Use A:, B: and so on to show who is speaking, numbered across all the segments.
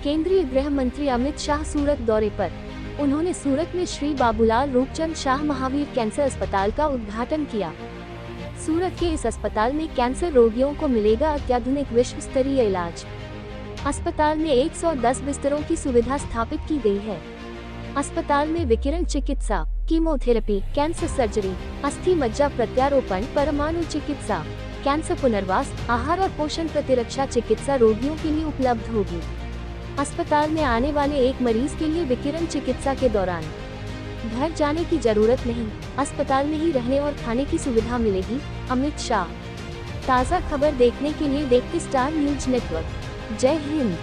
A: केंद्रीय गृह मंत्री अमित शाह सूरत दौरे पर। उन्होंने सूरत में श्री बाबूलाल रूपचंद शाह महावीर कैंसर अस्पताल का उद्घाटन किया। सूरत के इस अस्पताल में कैंसर रोगियों को मिलेगा अत्याधुनिक विश्व स्तरीय इलाज। अस्पताल में 110 बिस्तरों की सुविधा स्थापित की गई है। अस्पताल में विकिरण चिकित्सा, कीमोथेरेपी, कैंसर सर्जरी, अस्थि मज्जा प्रत्यारोपण, परमाणु चिकित्सा, कैंसर पुनर्वास, आहार और पोषण प्रतिरक्षा चिकित्सा रोगियों के लिए उपलब्ध होगी। अस्पताल में आने वाले एक मरीज के लिए विकिरण चिकित्सा के दौरान घर जाने की जरूरत नहीं, अस्पताल में ही रहने और खाने की सुविधा मिलेगी। अमित शाह। ताज़ा खबर देखने के लिए देखते स्टार न्यूज नेटवर्क। जय हिंद।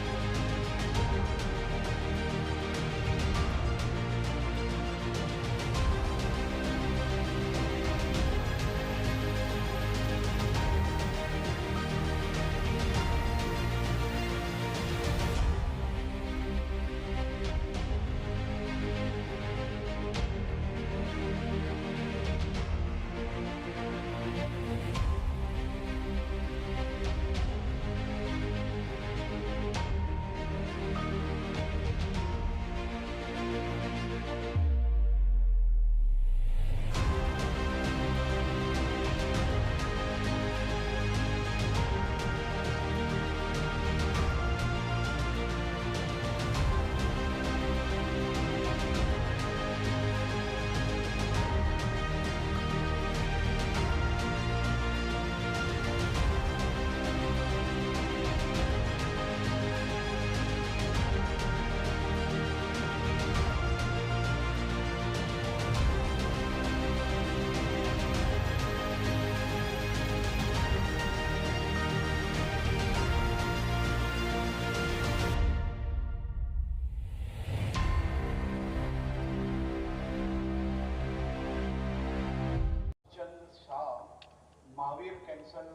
B: महावीर कैंसर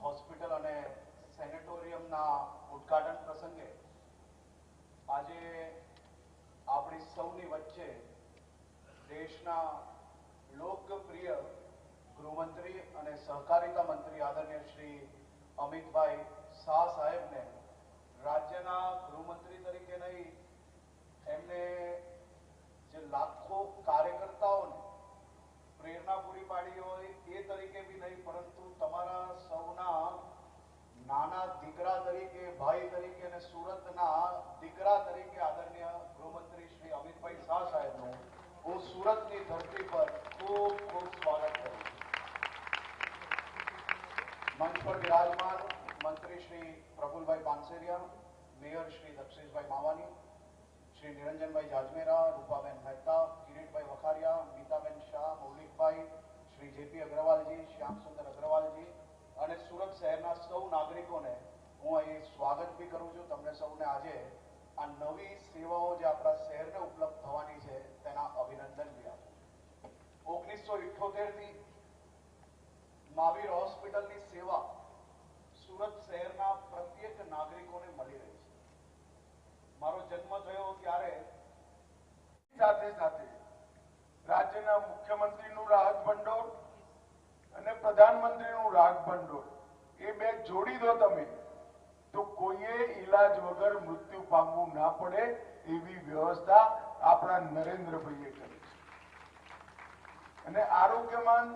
B: हॉस्पिटल और सेनेटोरियमना उद्घाटन प्रसंगे आज अपनी सौनी वच्चे देशना लोकप्रिय गृहमंत्री और सहकारिता मंत्री आदरणीय श्री अमित भाई शाह साहेब ने राज्यना गृहमंत्री तरीके नहीं एमने जे लाखों कार्यकर्ताओं ने प्रेरणा पूरी पाड़ी हो ए तरीके भी नहीं, परंतु तमारा सौना नाना दीकरा तरीके, भाई तरीके ने सूरतना दीकरा तरीके आदरणीय गृहमंत्री श्री अमित भाई शाह साहेब नु वो सूरत की धरती पर खूब खूब स्वागत करूं। मंच पर विराजमान मंत्री श्री प्रफुल्ल भाई पानसेरिया, मेयर श्री दक्षेश भाई मावानी, श्री निरंजन भाई जाजमेरा, रूपाबेन मेहता, किरीट भाई वखारिया, मीताबेन शाह, मौलिक भाई, श्री जेपी अग्रवाल जी, श्याम सुंदर अग्रवाल जी और सूरत शहरना सौ नागरिकों ने हूँ अहीं स्वागत भी करूँ छूं। तमने सौने आजे आ नवी सेवाओं जो अपना शहर ने उपलब्ध थवानी छे तेना अभिनंदन भी आपो। 1978 थी महावीर हॉस्पिटल की सेवा सूरत शहरना प्रत्येक नागरिकों ने मળી रही है। मारो जन्म थयो त्यारे साथे साथे राज्यना मुख्यमंत्रीનું રાહત ભંડોળ અને પ્રધાનમંત્રીનું રાહત ભંડોળ એ બે જોડી દો તમે તો કોઈએ ઈલાજ વગર મૃત્યુ પામવું ના પડે એવી વ્યવસ્થા આપણા નરેન્દ્રભાઈએ કરી છે। અને આયુષ્યમાન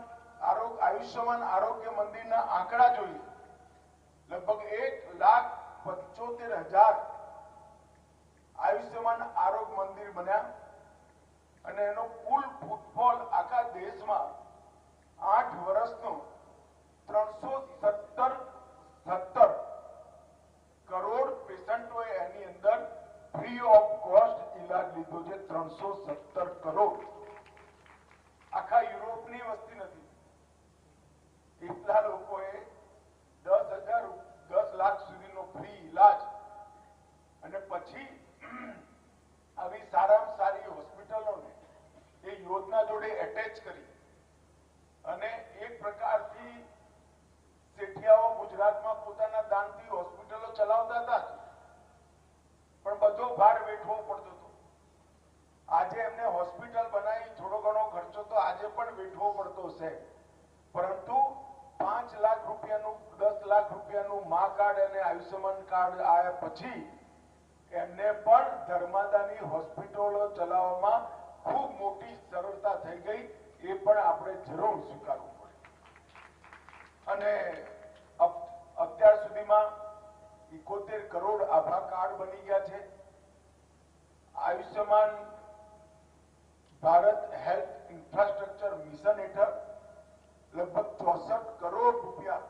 B: આરોગ્ય મંદિરના આંકડા જોઈએ લગભગ 1,75,000 આયુષ્યમાન આરોગ્ય મંદિર બન્યા અને એનો કુલ ફૂટફોલ આખા દેશમાં 8 વર્ષનો 370 કરોડ પેશન્ટોએ એની અંદર ફ્રી ઓફ કોસ્ટ ઇલાજ લીધો છે। 370 કરોડ આખા યુરોપની વસ્તી નથી એટલા લોકોએ 10 લાખ સુધીનો ફ્રી ઇલાજ અને પછી આવી સારામાં સારી હોસ્પિટલોને એ યોજના જોડે એટેચ કરી અને એક પ્રકારથી શેઠિયાઓ ગુજરાતમાં પોતાના દાનથી હોસ્પિટલો ચલાવતા હતા પણ બધો ભાર વેઠવો પડતો હતો। આજે એમને હોસ્પિટલ બનાવી થોડો ઘણો ખર્ચો તો આજે પણ વેઠવો પડતો છે, પરંતુ 5 લાખ રૂપિયાનું 10 લાખ રૂપિયાનું મા કાર્ડ અને આયુષ્યમાન કાર્ડ આવ્યા પછી
C: એમને પણ ધર્માદાની હોસ્પિટલો ચલાવવામાં ખૂબ મોટી સરળતા થઈ ગઈ, એ પણ આપણે જરૂર સ્વીકારવું પડે. અને અત્યાર સુધીમાં 71 કરોડ આભા કાર્ડ બની ગયા છે. Ayushman Bharat health infrastructure mission હેઠળ લગભગ 64 કરોડ રૂપિયા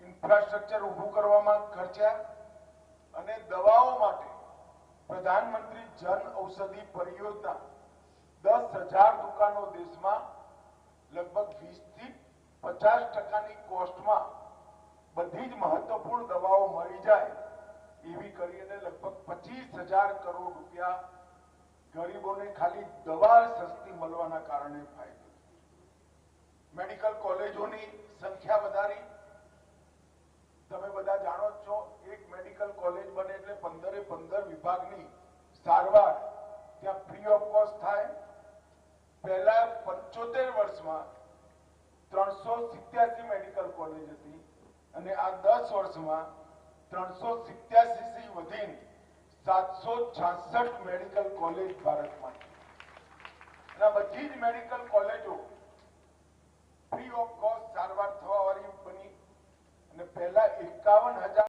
C: ઇન્ફ્રાસ્ટ્રક્ચર ઊભું કરવામાં ખર્ચ્યા અને દવાઓ માટે પ્રધાનમંત્રી જન ઔષધિ પરિયોજના 10,000 દુકાનો દેશમાં લગભગ 20 થી 50% કોસ્ટમાં બધી જ મહત્વપૂર્ણ દવાઓ મળી જાય એવી કરીને લગભગ 25,000 કરોડ રૂપિયા ગરીબોને ખાલી દવા સસ્તી મળવાના કારણે ફાયદો. મેડિકલ કોલેજોની સંખ્યા વધારી. તમે બધા જાણો છો, એક મેડિકલ કોલેજ બને એટલે 15 વિભાગની સારવાર ત્યાં ફ્રી ઓફ કોસ્ટ થાય. પહેલા 75 વર્ષમાં 387 મેડિકલ કોલેજ હતી અને આ 10 વર્ષમાં 387 થી વધીને 766 મેડિકલ કોલેજ ભારતમાં છે. અને બધી જ મેડિકલ કોલેજો ફ્રી ઓફ કોસ્ટ સારવાર થવા વાળી બની અને પહેલા 51,000